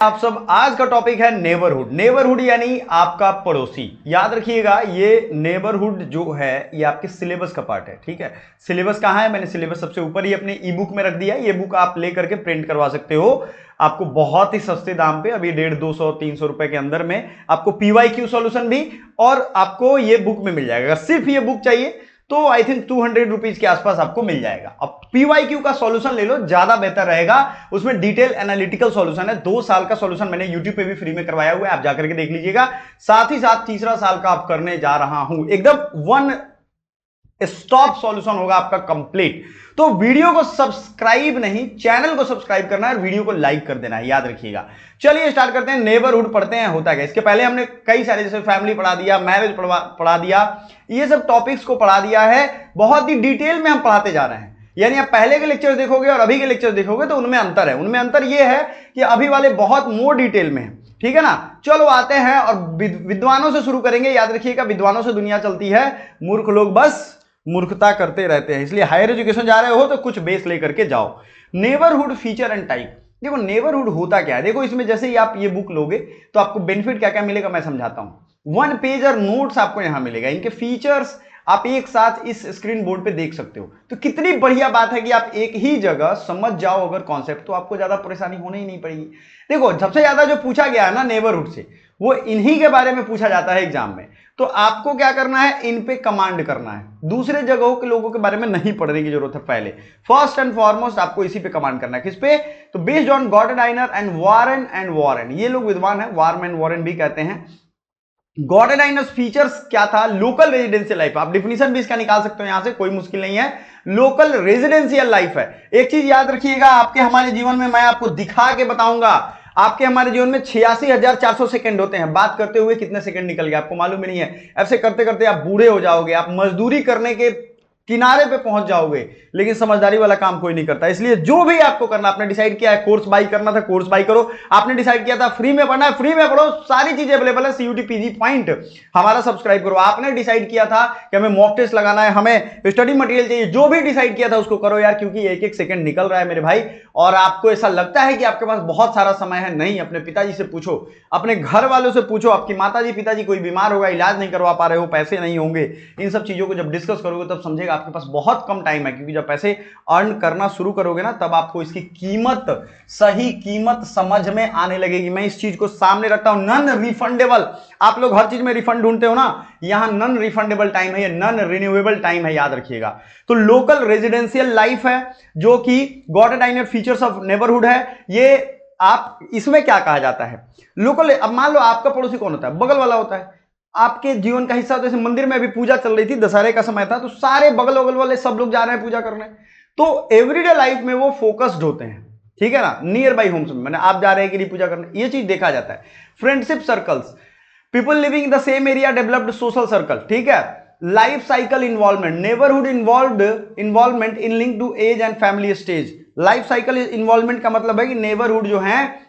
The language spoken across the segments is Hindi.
आप सब, आज का टॉपिक है नेबरहुड। नेबरहुड यानी आपका पड़ोसी। याद रखिएगा, ये नेबरहुड जो है ये आपके सिलेबस का पार्ट है। ठीक है, सिलेबस कहाँ है? मैंने सिलेबस सबसे ऊपर ही अपने ई बुक में रख दिया है। ये बुक आप लेकर के प्रिंट करवा सकते हो, आपको बहुत ही सस्ते दाम पे, अभी 150, 200, 300 रुपए के अंदर में आपको पीवाईक्यू सॉल्यूशन भी और आपको ये बुक में मिल जाएगा। अगर सिर्फ ये बुक चाहिए तो आई थिंक 200 रुपीज के आसपास आपको मिल जाएगा। अब पीवाईक्यू का सॉल्यूशन ले लो, ज्यादा बेहतर रहेगा। उसमें डिटेल एनालिटिकल सॉल्यूशन है। 2 साल का सॉल्यूशन मैंने यूट्यूब पे भी फ्री में करवाया हुआ है, आप जाकर के देख लीजिएगा। साथ ही साथ तीसरा साल का आप करने जा रहा हूं, एकदम वन स्टॉप सॉल्यूशन होगा आपका कंप्लीट। तो वीडियो को सब्सक्राइब नहीं, चैनल को सब्सक्राइब करना है और वीडियो को लाइक कर देना है, याद रखिएगा। चलिए स्टार्ट करते हैं। नेबरहुड पढ़ते हैं, होता क्या। इसके पहले हमने कई सारे, जैसे फैमिली पढ़ा दिया, मैरिज पढ़ा दिया, ये सब टॉपिक्स को पढ़ा दिया है। बहुत ही डिटेल में हम पढ़ाते जा रहे हैं। यानी आप पहले के लेक्चर देखोगे और अभी के लेक्चर देखोगे तो उनमें अंतर है। उनमें अंतर यह है कि अभी वाले बहुत मोर डिटेल में है। ठीक है ना। चलो आते हैं और विद्वानों से शुरू करेंगे। याद रखिएगा, विद्वानों से दुनिया चलती है, मूर्ख लोग बस मूर्खता करते रहते हैं। इसलिए हायर एजुकेशन जा रहे हो तो कुछ बेस लेकर के जाओ। Neighbourhood feature and type. देखो नेबरहुड होता क्या है, देखो इसमें जैसे ही आप ये बुक लोगे तो आपको बेनिफिट क्या क्या मिलेगा मैं समझाता हूं। 1 पेजर नोट्स आपको यहां मिलेगा, इनके फीचर्स आप एक साथ इस स्क्रीन बोर्ड पे देख सकते हो। तो कितनी बढ़िया बात है कि आप एक ही जगह समझ जाओ अगर कॉन्सेप्ट, तो आपको ज्यादा परेशानी होने ही नहीं पड़ेगी। देखो सबसे ज्यादा जो पूछा गया है ना नेबरहुड से, वो इन्हीं के बारे में पूछा जाता है एग्जाम में। तो आपको क्या करना है, इन पे कमांड करना है। दूसरे जगहों के लोगों के बारे में नहीं पढ़ने की जरूरत है। पहले फर्स्ट एंड फॉरमोस्ट आपको इसी पे कमांड करना है। किस पे? तो बेस्ड ऑन गॉर्डेनाइनर एंड वॉरेन, ये लोग विद्वान है, वारमैन वॉरेन भी कहते हैं। गॉर्डेनाइनर्स फीचर्स क्या था? Local residential life. आप डिफिनेशन भी इसका निकाल सकते हो यहां से, कोई मुश्किल नहीं है। लोकल रेजिडेंशियल लाइफ है। एक चीज याद रखिएगा, आपके हमारे जीवन में मैं आपको दिखा के बताऊंगा, आपके हमारे जीवन में 86,400 सेकंड होते हैं। बात करते हुए कितने सेकंड निकल गए आपको मालूम ही नहीं है। ऐसे करते करते आप बूढ़े हो जाओगे, आप मजदूरी करने के किनारे पे पहुंच जाओगे। लेकिन समझदारी वाला काम कोई नहीं करता। इसलिए जो भी आपको करना, आपने डिसाइड किया है कोर्स बाई करना था, कोर्स बाई करो। आपने डिसाइड किया था फ्री में पढ़ना है, फ्री में पढ़ो। सारी चीजें अवेलेबल है। सीयूटी पीजी पॉइंट हमारा सब्सक्राइब करो। आपने डिसाइड किया था कि हमें मॉक टेस्ट लगाना है, हमें स्टडी मटेरियल चाहिए, जो भी डिसाइड किया था उसको करो यार, क्योंकि एक एक सेकंड निकल रहा है मेरे भाई। और आपको ऐसा लगता है कि आपके पास बहुत सारा समय है, नहीं। अपने पिताजी से पूछो, अपने घर वालों से पूछो, आपकी माताजी पिताजी कोई बीमार होगा, इलाज नहीं करवा पा रहे हो, पैसे नहीं होंगे, इन सब चीजों को जब डिस्कस करोगे तब समझेगा आपके पास बहुत कम टाइम है। क्योंकि जब पैसे अर्न करना शुरू करोगे ना, तब आपको इसकी कीमत, सही कीमत समझ में आने लगेगी। मैं इस चीज को सामने रखता हूं, नॉन रिफंडेबल। आप लोग हर चीज में रिफंड ढूंढते हो ना, यहां नॉन रिफंडेबल टाइम है, ये नॉन रिन्यूएबल टाइम है, याद रखिएगा। तो लोकल रेजिडेंशियल लाइफ है, जो कि गॉर्डेनाइनर फीचर्स ऑफ नेबरहुड है। ये आप, इसमें क्या कहा जाता है लोकल। अब मान लो आपका पड़ोसी कौन होता है? बगल वाला होता है, आपके जीवन का हिस्सा। जैसे मंदिर में अभी पूजा चल रही थी, दशहरे का समय था, तो सारे बगल बगल वाले सब लोग जा रहे हैं पूजा करने। तो एवरीडे लाइफ में वो फोकस्ड होते हैं। ठीक है ना, नियर बाई होम्स में, मैंने आप जा रहे हैं कि नहीं पूजा करने, ये चीज देखा जाता है। Friendship circles, people living in the same area, developed social circle. ठीक है। Life cycle involvement, neighbourhood involvement in link to age and family stage. Life cycle involvement का मतलब है कि नेबरहुड जो है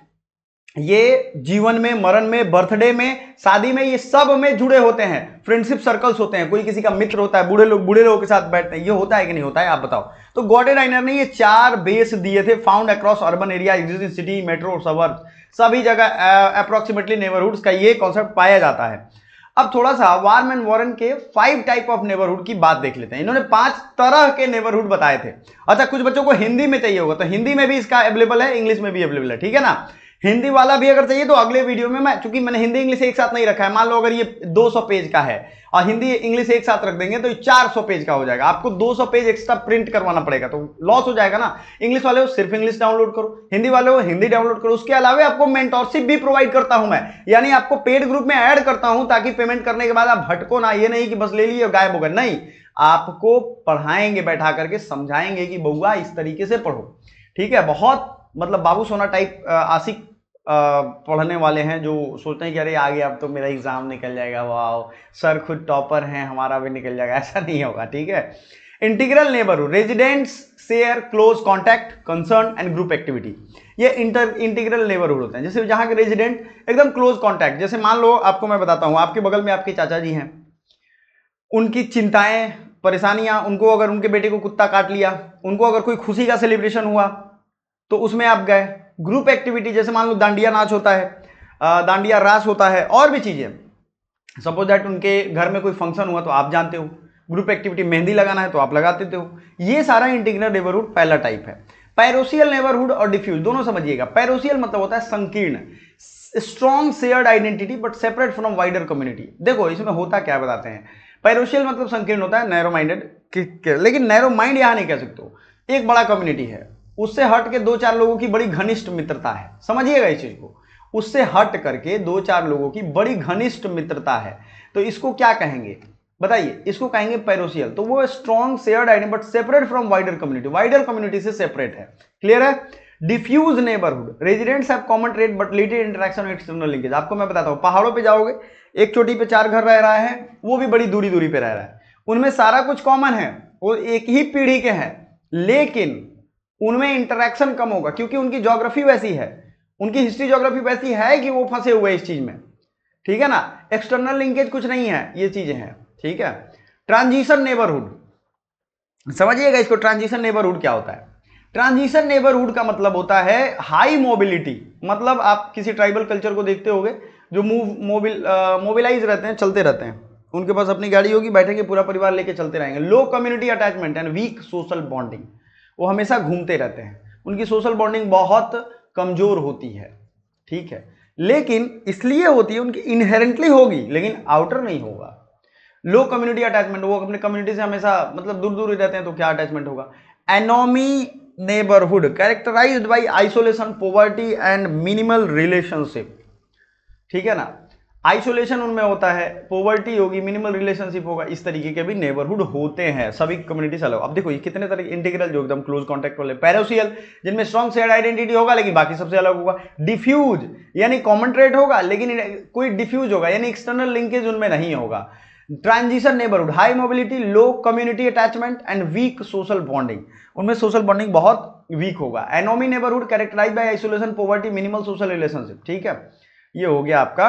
ये जीवन में, मरण में, बर्थडे में, शादी में, ये सब में जुड़े होते हैं। फ्रेंडशिप सर्कल्स होते हैं, कोई किसी का मित्र होता है, बूढ़े लोगों के साथ बैठते हैं। ये होता है कि नहीं होता है, आप बताओ। तो गॉर्डेनाइनर ने ये 4 बेस दिए थे। Found across urban area, existing city, metro, suburb, सभी जगह अप्रोक्सीमेटली नेबरहुड्स का ये कॉन्सेप्ट पाया जाता है। अब थोड़ा सा वारमैन वॉरेन के 5 टाइप ऑफ नेबरहुड की बात देख लेते हैं। इन्होंने 5 तरह के नेबरहुड बताए थे। अच्छा, कुछ बच्चों को हिंदी में चाहिए होगा तो हिंदी में भी इसका अवेलेबल है, इंग्लिश में भी अवेलेबल है। ठीक है ना। हिंदी वाला भी अगर चाहिए तो अगले वीडियो में, मैं चूंकि मैंने हिंदी इंग्लिश एक साथ नहीं रखा है, मान लो अगर ये 200 पेज का है और हिंदी इंग्लिश एक साथ रख देंगे तो ये 400 पेज का हो जाएगा। आपको 200 पेज एक्स्ट्रा प्रिंट करवाना पड़ेगा, तो लॉस हो जाएगा ना। इंग्लिश वाले हो सिर्फ इंग्लिश डाउनलोड करो, हिंदी वाले हो हिंदी डाउनलोड करो। उसके अलावा आपको मेंटरशिप भी प्रोवाइड करता हूं मैं, यानी आपको पेड ग्रुप में ऐड करता हूं, ताकि पेमेंट करने के बाद आप भटको ना। ये नहीं कि बस ले लिए और गायब हो गए, नहीं। आपको पढ़ाएंगे, बैठा करके समझाएंगे कि बउआ इस तरीके से पढ़ो। ठीक है। बहुत मतलब बाबू सोना टाइप आशिक पढ़ने वाले हैं, जो सोचते हैं कि अरे आगे अब तो मेरा एग्जाम निकल जाएगा, वाह सर खुद टॉपर हैं, हमारा भी निकल जाएगा। ऐसा नहीं होगा। ठीक है। Integral neighbourhood, residents share close contact, concern and group activity. ये इंटीग्रल नेबरहुड होते हैं, जैसे जहां के रेजिडेंट एकदम क्लोज कॉन्टैक्ट। जैसे मान लो, आपको मैं बताता हूं, आपके बगल में आपके चाचा जी हैं, उनकी चिंताएं, परेशानियां, उनको अगर उनके बेटे को कुत्ता काट लिया, उनको अगर कोई खुशी का सेलिब्रेशन हुआ तो उसमें आप गए, ग्रुप एक्टिविटी, जैसे मान लो दांडिया नाच होता है, दांडिया रास होता है, और भी चीजें, सपोज दैट उनके घर में कोई फंक्शन हुआ तो आप जानते हो, ग्रुप एक्टिविटी मेहंदी लगाना है तो आप लगा देते हो। ये सारा इंटीग्रल नेबरहुड पहला टाइप है। पैरोसियल नेबरहुड और डिफ्यूज दोनों समझिएगा। पैरोसियल मतलब होता है संकीर्ण, strong shared identity but separate from wider community. देखो इसमें होता क्या बताते हैं। पैरोसियल मतलब संकीर्ण होता है, नैरो माइंडेड, लेकिन नैरो माइंड यहां नहीं कह सकते हो। एक बड़ा कम्युनिटी है, उससे हट के दो चार लोगों की बड़ी घनिष्ठ मित्रता है, समझिएगा इस चीज को। उससे हट करके दो चार लोगों की बड़ी घनिष्ठ मित्रता है, तो इसको क्या कहेंगे बताइए? इसको कहेंगे पैरोसियल। तो वो strong shared identity but separate from wider community, wider community से सेपरेट है। क्लियर है? Diffuse neighbourhood, residents have common trade but limited interaction और एक्सटर्नल लिंकेज। आपको मैं बताता हूं, पहाड़ों पे जाओगे, एक चोटी पे 4 घर रह रहा है, वो भी बड़ी दूरी दूरी पे रह रहा है, उनमें सारा कुछ कॉमन है, वो एक ही पीढ़ी के हैं, लेकिन उनमें इंटरेक्शन कम होगा क्योंकि उनकी ज्योग्राफी वैसी है, उनकी हिस्ट्री ज्योग्राफी वैसी है कि वो फंसे हुए इस चीज में। ठीक है ना? एक्सटर्नल लिंकेज कुछ नहीं है, ये चीजें हैं। ठीक है? ट्रांजिशन नेबरहुड, समझिएगा इसको। ट्रांजिशन नेबरहुड क्या होता है? ट्रांजिशन नेबरहुड का मतलब होता है हाई मोबिलिटी। मतलब आप किसी ट्राइबल कल्चर को देखते होंगे जो मोबिलाइज रहते हैं, चलते रहते हैं, उनके पास अपनी गाड़ी होगी, बैठेंगे, पूरा परिवार लेके चलते रहेंगे। Low community attachment and weak social bonding, वो हमेशा घूमते रहते हैं, उनकी सोशल बॉन्डिंग बहुत कमजोर होती है। ठीक है? लेकिन इसलिए होती है, उनकी इनहेरेंटली होगी लेकिन आउटर नहीं होगा। लो कम्युनिटी अटैचमेंट, वो अपने कम्युनिटी से हमेशा मतलब दूर दूर ही रहते हैं, तो क्या अटैचमेंट होगा? Anomie neighbourhood characterised by isolation, poverty and minimal relationship. ठीक है ना? आइसोलेशन उनमें होता है, पॉवर्टी होगी, मिनिमल रिलेशनशिप होगा, इस तरीके के भी नेबरहुड होते हैं। सभी कम्युनिटी से अलग। अब देखो ये कितने तरह के इंटीग्रल जो एकदम क्लोज कॉन्टैक्ट वाले। पैरोसियल जिनमें स्ट्रॉन्ग शेयर्ड आइडेंटिटी होगा लेकिन बाकी सबसे अलग होगा। डिफ्यूज यानी कॉमन ट्रेट होगा लेकिन कोई डिफ्यूज होगा यानी एक्सटर्नल लिंकेज उनमें नहीं होगा। Transition neighbourhood high mobility, low community attachment and weak social bonding, उनमें सोशल बॉन्डिंग बहुत वीक होगा। Anomie neighbourhood characterised by isolation, poverty, minimal social relationship. ठीक है? ये हो गया आपका।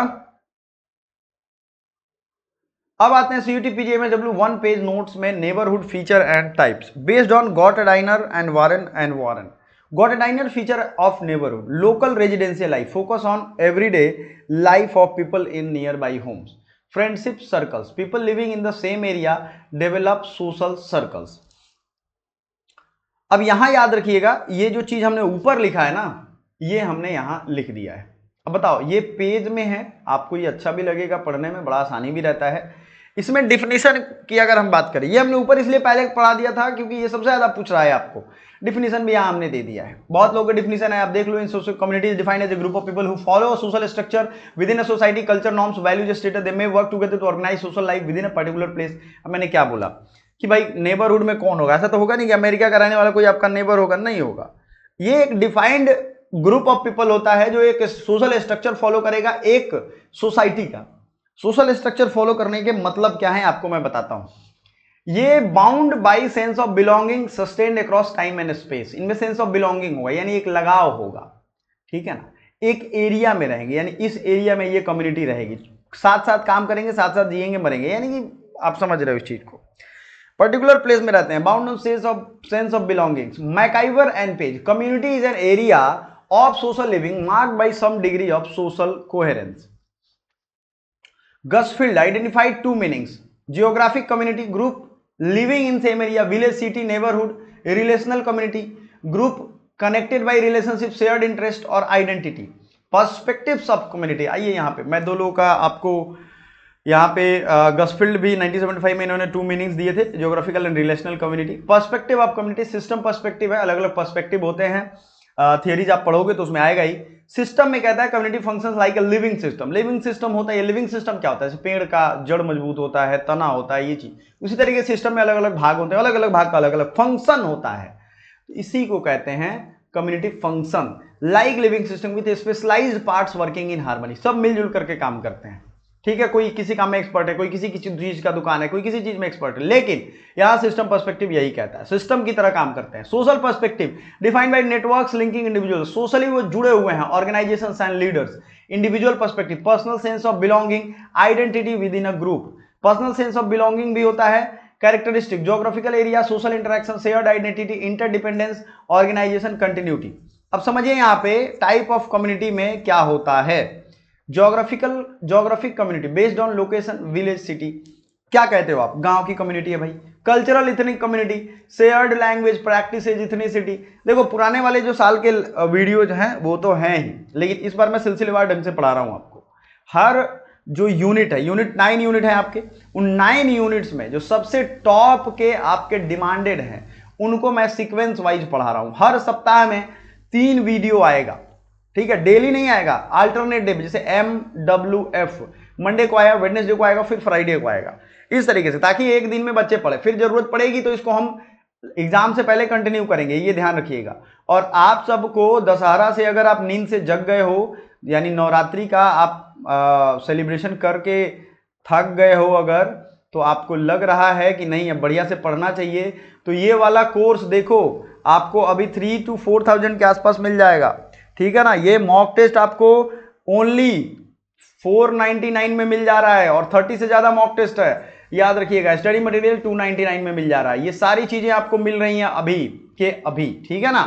अब आते हैं सीयूटी पीजीएमएसडब्ल्यू 1 पेज नोट्स में neighbourhood feature and types based on Gottdiener and Warren. Gottdiener feature of neighbourhood, local residential life, focus on everyday life of people in near by Holmes, friendship circles, people living in the same area develop social circles. अब यहां याद रखिएगा, ये जो चीज हमने ऊपर लिखा है ना, ये हमने यहां लिख दिया है। अब बताओ, ये पेज में है, आपको ये अच्छा भी लगेगा पढ़ने में, बड़ा आसानी भी रहता है। इसमें डिफिनीशन की अगर हम बात करें, ये हमने ऊपर इसलिए पहले पढ़ा दिया था क्योंकि ये सबसे ज्यादा पूछ रहा है आपको। डिफिनीशन भी यहां हमने दे दिया है, बहुत लोगों का डिफिनीशन है, आप देख लो। In social communities defined as a group of people who follow a social structure with in a society, culture, norms, values, status, they may work together to organise social life with in a particular place. अब मैंने क्या बोला कि भाई नेबरहुड में कौन होगा? ऐसा तो होगा नहीं कि अमेरिका का रहने वाला कोई आपका नेबर होगा, नहीं होगा। ये एक डिफाइंड ग्रुप ऑफ पीपल होता है जो एक सोशल स्ट्रक्चर फॉलो करेगा, एक सोसाइटी का। सोशल स्ट्रक्चर फॉलो करने के मतलब क्या है आपको मैं बताता हूं। ये bound by sense of belonging sustained across time and space, इनमें सेंस ऑफ बिलोंगिंग होगा यानी एक लगाव होगा। ठीक है ना? एक एरिया में रहेंगे यानी इस एरिया में ये कम्युनिटी रहेगी, साथ साथ काम करेंगे, साथ साथ जिएंगे, मरेंगे, यानी कि आप समझ रहे हो इस चीज को। पर्टिकुलर प्लेस में रहते हैं, bound on sense of belongings. MacIver and Page, community is an area of social living marked by some degree of social coherence. Gusfield identified two meanings: geographic community, group living in same area, village, city, neighborhood; relational community, group connected by relationship, shared interest और identity. Perspectives of community, आइए यहाँ पे मैं दो लोगों का आपको यहाँ पे गसफील्ड भी 1975 में इन्होंने 2 मीनिंग्स दिए थे, geographical and relational community. Perspective of community, system perspective है, अलग अलग पर्सपेक्टिव होते हैं, थियरीज आप पढ़ोगे तो उसमें आएगा ही। सिस्टम में कहता है community functions like a living system, living system होता है। ये लिविंग सिस्टम क्या होता है? जैसे पेड़ का जड़ मजबूत होता है, तना होता है, ये चीज। उसी तरीके सिस्टम में अलग अलग भाग होते हैं, अलग अलग भाग का अलग अलग फंक्शन होता है, इसी को कहते हैं community function. Like living system with specialised parts working in harmony, सब मिलजुल करके काम करते हैं। ठीक है? कोई किसी काम में एक्सपर्ट है, कोई किसी चीज का दुकान है, कोई किसी चीज में एक्सपर्ट है, लेकिन यहां सिस्टम पर्सपेक्टिव यही कहता है, सिस्टम की तरह काम करते हैं। Social perspective defined by networks linking individuals, socially वो जुड़े हुए हैं, organisations and leaders. Individual perspective, personal sense of belonging, identity with in a group. Personal sense of belonging भी होता है, characteristic, geographical area, social interaction, shared identity, interdependence, organisation, continuity. अब समझिए यहाँ पे टाइप ऑफ कम्युनिटी में क्या होता है। Geographic community based on location, village, city. क्या कहते हो आप? गांव की कम्युनिटी है भाई। Cultural ethnic community, shared language, practices, ethnicity. देखो पुराने वाले जो साल के वीडियोज हैं वो तो हैं ही, लेकिन इस बार मैं सिलसिलेवार ढंग से पढ़ा रहा हूं आपको। हर जो यूनिट है, यूनिट 9 यूनिट है आपके, उन 9 यूनिट्स में जो सबसे टॉप के आपके डिमांडेड हैं उनको मैं सीक्वेंस वाइज पढ़ा रहा हूं। हर सप्ताह में 3 वीडियो आएगा, ठीक है, डेली नहीं आएगा, अल्टरनेट डे, जैसे MWF, मंडे को आया, वेडनेसडे को आएगा, फिर फ्राइडे को आएगा, इस तरीके से, ताकि एक दिन में बच्चे पढ़े। फिर जरूरत पड़ेगी तो इसको हम एग्जाम से पहले कंटिन्यू करेंगे, ये ध्यान रखिएगा। और आप सबको दशहरा से अगर आप नींद से जग गए हो, यानी नवरात्रि का आप सेलिब्रेशन करके थक गए हो अगर, तो आपको लग रहा है कि नहीं अब बढ़िया से पढ़ना चाहिए, तो ये वाला कोर्स देखो आपको अभी 3 to 4,000 के आसपास मिल जाएगा, ठीक है ना। ये मॉक टेस्ट आपको ओनली 499 में मिल जा रहा है, और 30 से ज्यादा मॉक टेस्ट है, याद रखिएगा। स्टडी मटेरियल 299 में मिल जा रहा है। ये सारी चीजें आपको मिल रही हैं अभी के अभी, ठीक है ना,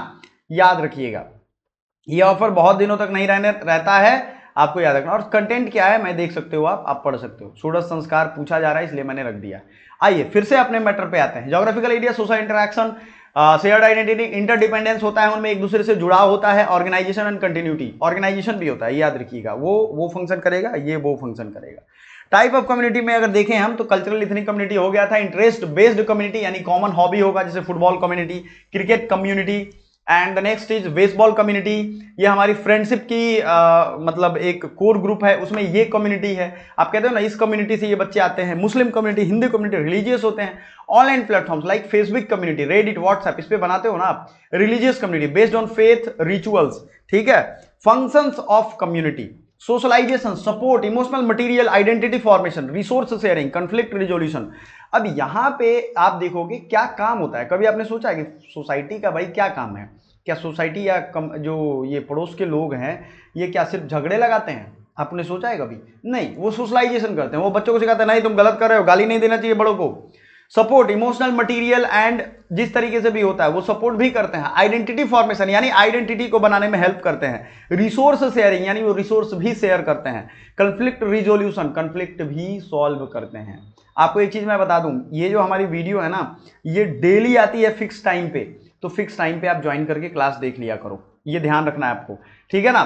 याद रखिएगा। ये ऑफर बहुत दिनों तक नहीं रहता है, आपको याद रखना। और कंटेंट क्या है मैं देख सकते हो, आप पढ़ सकते हो। षोडश संस्कार पूछा जा रहा है इसलिए मैंने रख दिया। आइए फिर से अपने मैटर पे आते हैं। Geographical area, social interaction, shared identity, interdependence होता है उनमें, एक दूसरे से जुड़ाव होता है, ऑर्गेनाइजेशन एंड कंटिन्यूटी, ऑर्गेनाइजेशन भी होता है, याद रखिएगा। वो फंक्शन करेगा, ये वो फंक्शन करेगा। टाइप ऑफ कम्युनिटी में अगर देखें हम तो कल्चरल इथनिक कम्युनिटी हो गया था, इंटरेस्ट बेस्ड कम्युनिटी यानी कॉमन हॉबी होगा, जैसे football community, cricket community, and the next is baseball community. ये हमारी फ्रेंडशिप की मतलब एक कोर ग्रुप है, उसमें ये कम्युनिटी है। आप कहते हो ना इस कम्युनिटी से ये बच्चे आते हैं। Muslim community, Hindi community, religious होते हैं। Online platforms like Facebook community, Reddit, WhatsApp, इस पे बनाते हो ना आप। Religious community based on faith, rituals, ठीक है। Functions of community, socialisation, support, emotional material, identity formation, resource sharing, conflict resolution. अब यहां पे आप देखोगे क्या काम होता है। कभी आपने सोचा है कि सोसाइटी का भाई क्या काम है? क्या सोसाइटी या जो ये पड़ोस के लोग हैं ये क्या सिर्फ झगड़े लगाते हैं? आपने सोचा है कभी? नहीं, वो सोशलाइजेशन करते हैं। वो बच्चों को सिखाते हैं नहीं तुम गलत कर रहे हो, गाली नहीं देना चाहिए बड़ों को। सपोर्ट, इमोशनल मटेरियल, एंड जिस तरीके से भी होता है वो सपोर्ट भी करते हैं। आइडेंटिटी फॉर्मेशन यानी आइडेंटिटी को बनाने में हेल्प करते हैं। रिसोर्स शेयरिंग यानी वो रिसोर्स भी शेयर करते हैं। कॉन्फ्लिक्ट रिजोल्यूशन, कॉन्फ्लिक्ट भी सॉल्व करते हैं। आपको एक चीज मैं बता दूं, ये जो हमारी वीडियो है ना ये डेली आती है फिक्स टाइम पे, तो फिक्स टाइम पे आप ज्वाइन करके क्लास देख लिया करो, ये ध्यान रखना है आपको, ठीक है ना।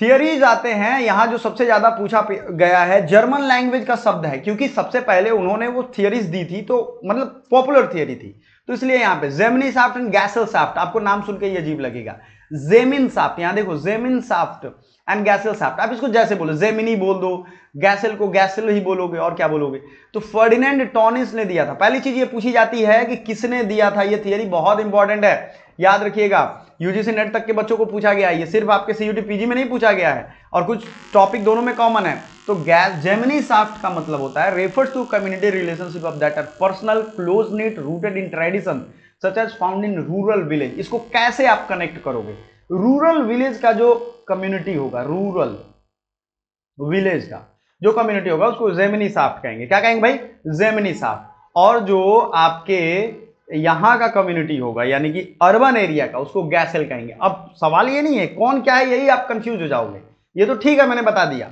थियरीज आते हैं यहां, जो सबसे ज्यादा पूछा गया है जर्मन लैंग्वेज का शब्द है, क्योंकि सबसे पहले उन्होंने वो थियरीज दी थी, तो मतलब पॉपुलर थियरी थी, तो इसलिए यहां पे जेमिनीसाफ्ट एंड गैसेलसाफ्ट। आपको नाम सुन के ये अजीब लगेगा, जेमिनसाफ्ट, यहां देखो जेमिनसाफ्ट एंड गैसेलसाफ्ट। आप इसको जैसे बोलो, जेमिनी बोल दो, गैसेल को गैसेल ही बोलोगे, और क्या बोलोगे। तो फर्डिनेंड टॉनिस ने दिया था। पहली चीज ये पूछी जाती है कि किसने दिया था ये थियरी, बहुत इंपॉर्टेंट है, याद रखिएगा। यूजीसी नेट तक के बच्चों को पूछा गया है, ये सिर्फ आपके सीयूटी पीजी में नहीं पूछा गया है, और कुछ टॉपिक दोनों में कॉमन है। तो जेमिनीसाफ्ट का मतलब होता है refers to community relationship of that are personal, close knit, rooted in tradition such as found in rural village. इसको कैसे आप कनेक्ट करोगे? रूरल विलेज का जो कम्युनिटी होगा, रूरल विलेज का जो कम्युनिटी होगा उसको जेमिनीसाफ्ट कहेंगे। क्या कहेंगे भाई? जेमिनीसाफ्ट। और जो आपके यहां का कम्युनिटी होगा यानी कि अर्बन एरिया का, उसको गैसेल कहेंगे। अब सवाल ये नहीं है कौन क्या है, यही आप कंफ्यूज हो जाओगे, ये तो ठीक है मैंने बता दिया।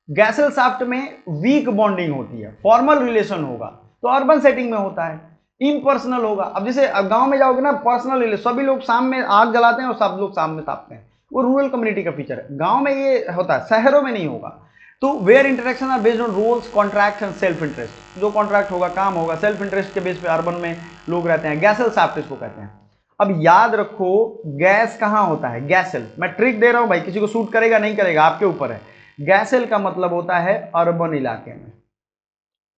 गैसेलसाफ्ट में वीक बॉन्डिंग होती है, फॉर्मल रिलेशन होगा, तो अर्बन सेटिंग में होता है। इम्पर्सनल होगा, अब जैसे गांव में जाओगे ना, पर्सनल रिलेशन, सभी लोग शाम में आग जलाते हैं और सब लोग शाम में तापते हैं, वो रूरल कम्युनिटी का फीचर है। गांव में ये होता है, शहरों में नहीं होगा। तो where interaction are based on roles, contract and self interest. जो कॉन्ट्रैक्ट होगा, काम होगा, सेल्फ इंटरेस्ट के बेस पे अर्बन में लोग रहते हैं। गैसेलसाफ्ट इसको कहते हैं। अब याद रखो गैस कहां होता है, गैसेल। मैं ट्रिक दे रहा हूं भाई, किसी को सूट करेगा नहीं करेगा आपके ऊपर है। गैसेल का मतलब होता है अर्बन इलाके में,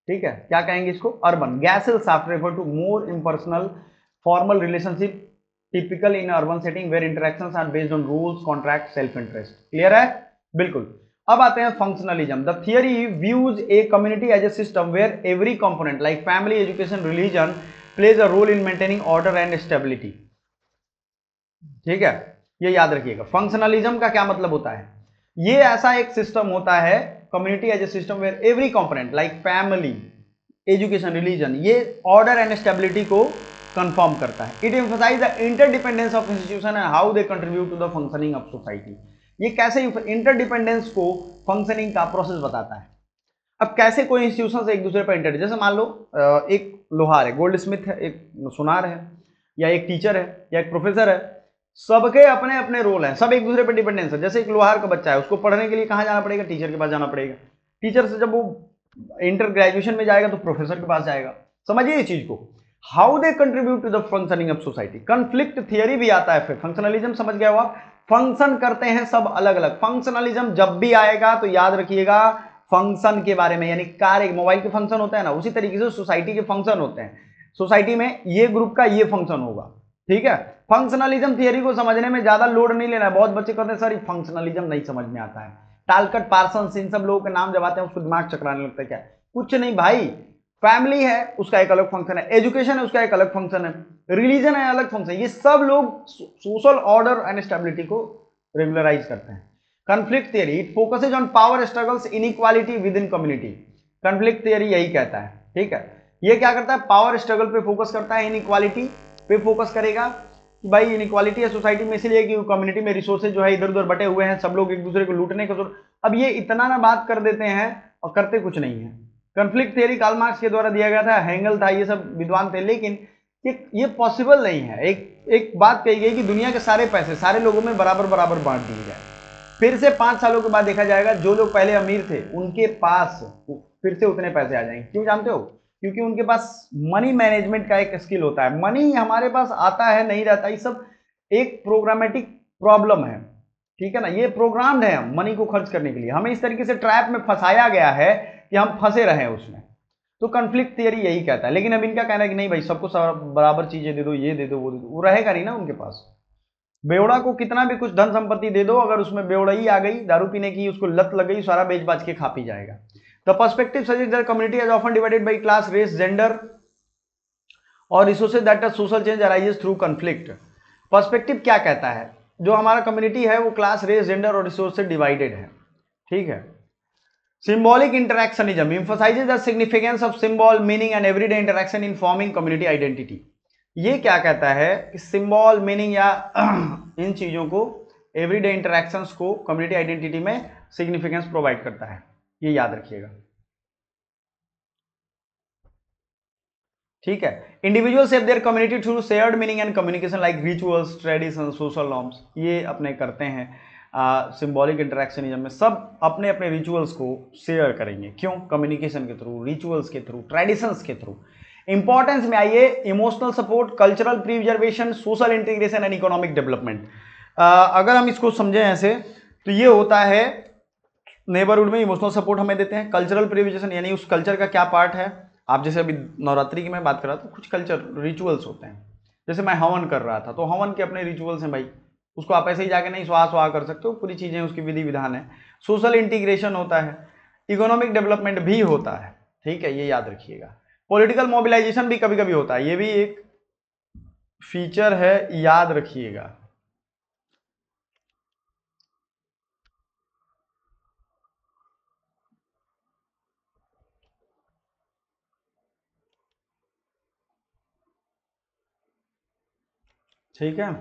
ठीक है। क्या कहेंगे इसको? Urban. Gesellschaft refer to more impersonal formal relationship typical in urban setting where interactions are based on rules, contract, self interest. Clear है? बिल्कुल। अब आते हैं functionalism. The theory views a community as a system where every component like family, education, religion plays a role in maintaining order and stability. ठीक है, ये याद रखिएगा। फंक्शनलिज्म का क्या मतलब होता है? ये ऐसा एक सिस्टम होता है, community as a system where every component like family, education, religion, ये ऑर्डर एंड स्टेबिलिटी को कंफर्म करता है। It emphasise the interdependence of institution and how they contribute to the functioning of society. ये कैसे इंटरडिपेंडेंस को फंक्शनिंग का प्रोसेस बताता है। अब कैसे कोई इंस्टीट्यूशन से एक दूसरे पर इंटर, जैसे मान लो एक लोहार है, गोल्ड स्मिथ है, एक सुनार है, या एक टीचर है, या एक प्रोफेसर है, सबके अपने अपने रोल हैं, सब एक दूसरे पर डिपेंडेंस है। जैसे एक लोहार का बच्चा है, उसको पढ़ने के लिए कहाँ जाना पड़ेगा, टीचर के पास जाना पड़ेगा। टीचर से जब वो इंटर ग्रेजुएशन में जाएगा तो प्रोफेसर के पास जाएगा। समझिए इस चीज को, how they contribute to the functioning of society. Conflict theory भी आता है, फिर फंक्शनलिज्म समझ गया हुआ, फंक्शन करते हैं सब अलग अलग। फंक्शनलिज्म जब भी आएगा तो याद रखिएगा फंक्शन के बारे में, यानी कार्य, मोबाइल के फंक्शन होता है ना, उसी तरीके से सोसाइटी के फंक्शन होते हैं। सोसाइटी में ये ग्रुप का ये फंक्शन होगा, ठीक है। फंक्शनलिज्म थियरी को समझने में ज्यादा लोड नहीं लेना है। बहुत बच्चे कहते हैं सर फंक्शनलिज्म नहीं समझ में आता है, टालकट, पार्सन्स, इन सब लोगों के नाम जब आते हैं उसको दिमाग चकराने लगता है। क्या कुछ नहीं भाई, फैमिली है उसका एक अलग फंक्शन है, एजुकेशन है उसका एक अलग फंक्शन है, रिलीजन है अलग फंक्शन। ये सब लोग सोशल ऑर्डर एंड स्टेबिलिटी को रेगुलराइज करते हैं। Conflict theory, it focuses on power struggles, inequality with in community. Conflict theory यही कहता है, ठीक है। ये क्या करता है, पावर स्ट्रगल पे फोकस करता है, इनइक्वालिटी पे फोकस करेगा। भाई इनइक्वालिटी है सोसाइटी में इसलिए कि कम्युनिटी में रिसोर्सेज जो है इधर उधर बटे हुए हैं, सब लोग एक दूसरे को लूटने का। अब ये इतना ना बात कर देते हैं और करते कुछ नहीं है। कॉन्फ्लिक्ट थियरी कार्ल मार्क्स के द्वारा दिया गया था, हेंगल था, ये सब विद्वान थे, लेकिन ये पॉसिबल नहीं है। एक बात कही गई कि दुनिया के सारे पैसे सारे लोगों में बराबर बराबर बांट दिए जाए, फिर से 5 सालों के बाद देखा जाएगा जो लोग पहले अमीर थे उनके पास फिर से उतने पैसे आ जाएंगे। क्यों जानते हो? क्योंकि उनके पास मनी मैनेजमेंट का एक स्किल होता है। मनी हमारे पास आता है नहीं रहता, ये सब एक प्रोग्रामेटिक प्रॉब्लम है, ठीक है ना। ये प्रोग्राम्ड है मनी को खर्च करने के लिए, हमें इस तरीके से ट्रैप में फंसाया गया है कि हम फंसे रहे उसमें। तो कॉन्फ्लिक्ट थियरी यही कहता है। लेकिन अब इनका कहना है कि नहीं भाई सबको बराबर चीजें दे दो, ये दे दो, वो दे दो, वो रहेगा नहीं ना उनके पास। बेवड़ा को कितना भी कुछ धन संपत्ति दे दो, अगर उसमें बेवड़ाई आ गई, दारू पीने की उसको लत लग गई, सारा बेच बाच के खा पी जाएगा। The perspective suggest that community is often divided by class, race, gender और resources that social change arises through conflict. Perspective क्या कहता है, जो हमारा कम्युनिटी है वो क्लास, रेस, जेंडर और रिसोर्स से डिवाइडेड है, ठीक है। Symbolic interactionism emphasizes the significance of symbol, meaning and everyday interaction in forming community identity। ये क्या कहता है कि सिंबल, मीनिंग या इन चीजों को, एवरीडे इंटरैक्शंस को कम्युनिटी आइडेंटिटी में सिग्निफिकेंस प्रोवाइड करता है, ये याद रखिएगा, ठीक है। Individual shape their community through shared meaning and communication like rituals, tradition, social norms. ये अपने करते हैं सिंबॉलिक इंटरैक्शनिज्म में, सब अपने अपने रिचुअल्स को शेयर करेंगे। क्यों? कम्युनिकेशन के थ्रू, रिचुअल्स के थ्रू, ट्रेडिशंस के थ्रू। इंपॉर्टेंस में आइए, emotional support, cultural preservation, social integration and economic development. अगर हम इसको समझें ऐसे तो ये होता है नेबरहुड में इमोशनल सपोर्ट हमें देते हैं, कल्चरल प्रिजर्वेशन यानी उस कल्चर का क्या पार्ट है। आप जैसे अभी नवरात्रि की मैं बात कर रहा था, कुछ कल्चर रिचुअल्स होते हैं, जैसे मैं हवन कर रहा था तो हवन के अपने रिचुअल्स हैं भाई, उसको आप ऐसे ही जाके नहीं स्वाहा स्वाहा कर सकते हो, पूरी चीजें उसकी विधि विधान है। सोशल इंटीग्रेशन होता है, इकोनॉमिक डेवलपमेंट भी होता है, ठीक है, ये याद रखिएगा। पॉलिटिकल मोबिलाइजेशन भी कभी कभी होता है, ये भी एक फीचर है, याद रखिएगा। ठीक है,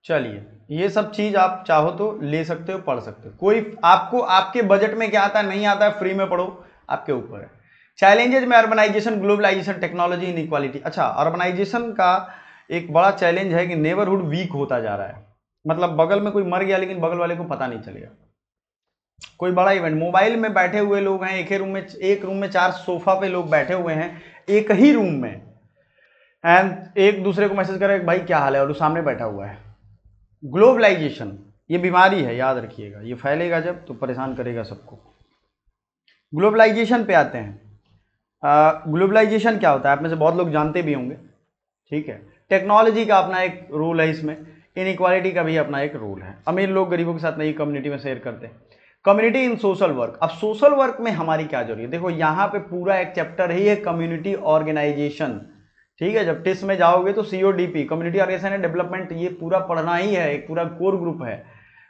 चलिए ये सब चीज आप चाहो तो ले सकते हो, पढ़ सकते हो, कोई आपको आपके बजट में क्या आता है नहीं आता है, फ्री में पढ़ो, आपके ऊपर है। चैलेंजेस में अर्बनाइजेशन, ग्लोबलाइजेशन, टेक्नोलॉजी, इनइक्वालिटी। अच्छा, अर्बनाइजेशन का एक बड़ा चैलेंज है कि नेबरहुड वीक होता जा रहा है, मतलब बगल में कोई मर गया लेकिन बगल वाले को पता नहीं चलेगा। कोई बड़ा इवेंट, मोबाइल में बैठे हुए लोग हैं, एक रूम में 4 सोफा पे लोग बैठे हुए हैं एक ही रूम में, एंड एक दूसरे को मैसेज करे भाई क्या हाल है, और वो सामने बैठा हुआ है। ग्लोबलाइजेशन ये बीमारी है, याद रखिएगा, ये फैलेगा जब तो परेशान करेगा सबको। ग्लोबलाइजेशन पे आते हैं। ग्लोबलाइजेशन क्या होता है आप में से बहुत लोग जानते भी होंगे, ठीक है। टेक्नोलॉजी का अपना एक रोल है इसमें, इनइक्वालिटी का भी अपना एक रोल है। अमीर लोग गरीबों के साथ नहीं कम्युनिटी में शेयर करते। कम्युनिटी इन सोशल वर्क, अब सोशल वर्क में हमारी क्या जरूरी है, देखो यहाँ पे पूरा एक चैप्टर ही है कम्युनिटी ऑर्गेनाइजेशन, ठीक है। जब टिस में जाओगे तो CODP, community organisation and development, ये पूरा पढ़ना ही है, एक पूरा कोर ग्रुप है।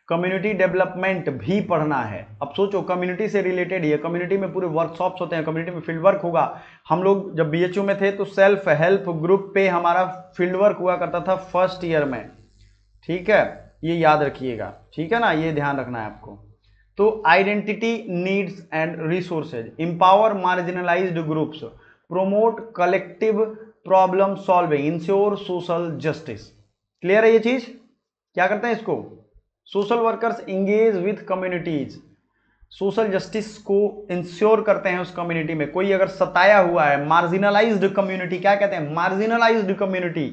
कम्युनिटी डेवलपमेंट भी पढ़ना है। अब सोचो कम्युनिटी से रिलेटेड ही है, कम्युनिटी में पूरे वर्कशॉप्स होते हैं, कम्युनिटी में फील्ड वर्क होगा। हम लोग जब बीएचयू में थे तो सेल्फ हेल्प ग्रुप पे हमारा फील्ड वर्क हुआ करता था फर्स्ट ईयर में, ठीक है, ये याद रखिएगा, ठीक है ना, ये ध्यान रखना है आपको। तो identity needs and resources, empower marginalised groups, promote collective problem solving, ensure social justice. Clear है ये चीज? क्या करते हैं इसको? Social workers engage with communities, social justice को इंश्योर करते हैं उस कम्युनिटी में। कोई अगर सताया हुआ है, मार्जिनलाइज्ड कम्युनिटी, क्या कहते हैं, मार्जिनलाइज्ड कम्युनिटी,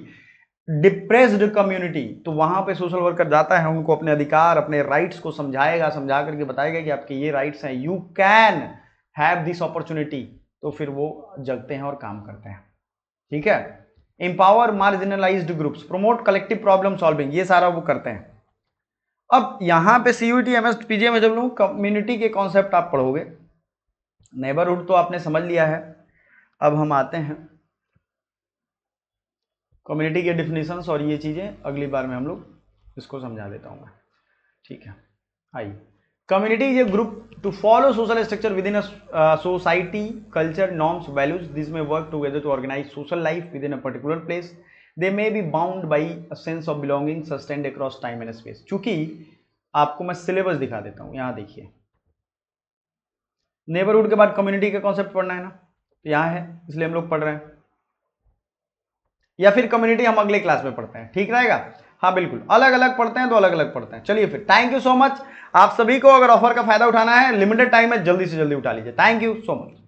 डिप्रेस्ड कम्युनिटी, तो वहां पे सोशल वर्कर जाता है, उनको अपने अधिकार, अपने राइट्स को समझाएगा, समझा करके बताएगा कि आपके ये राइट्स हैं, you can have this opportunity, तो फिर वो जगते हैं और काम करते हैं, ठीक है। Empower marginalised groups, promote collective problem solving, ये सारा वो करते हैं। अब यहां पे सीयूईटी एमएस पीजे में जब लोग कम्युनिटी के कॉन्सेप्ट आप पढ़ोगे, नेबरहुड तो आपने समझ लिया है, अब हम आते हैं कम्युनिटी के डिफिनीशंस और ये चीजें अगली बार में हम लोग इसको समझा देता हूं मैं, ठीक है। आइए, community is a group to follow social structure with in a society, culture, norms, values, this may work together to organise social life with in a particular place, they may be bound by a sense of belonging sustained across time and space. चूंकि आपको मैं सिलेबस दिखा देता हूं, यहां देखिए, नेबरहुड के बाद कम्युनिटी का कॉन्सेप्ट पढ़ना है ना, तो यहां है इसलिए हम लोग पढ़ रहे हैं, या फिर कम्युनिटी हम अगले क्लास में पढ़ते हैं, ठीक रहेगा? हाँ बिल्कुल, अलग अलग पढ़ते हैं तो अलग अलग पढ़ते हैं। चलिए फिर, थैंक यू सो मच। आप सभी को अगर ऑफर का फायदा उठाना है, लिमिटेड टाइम है, जल्दी से जल्दी उठा लीजिए। Thank you so much.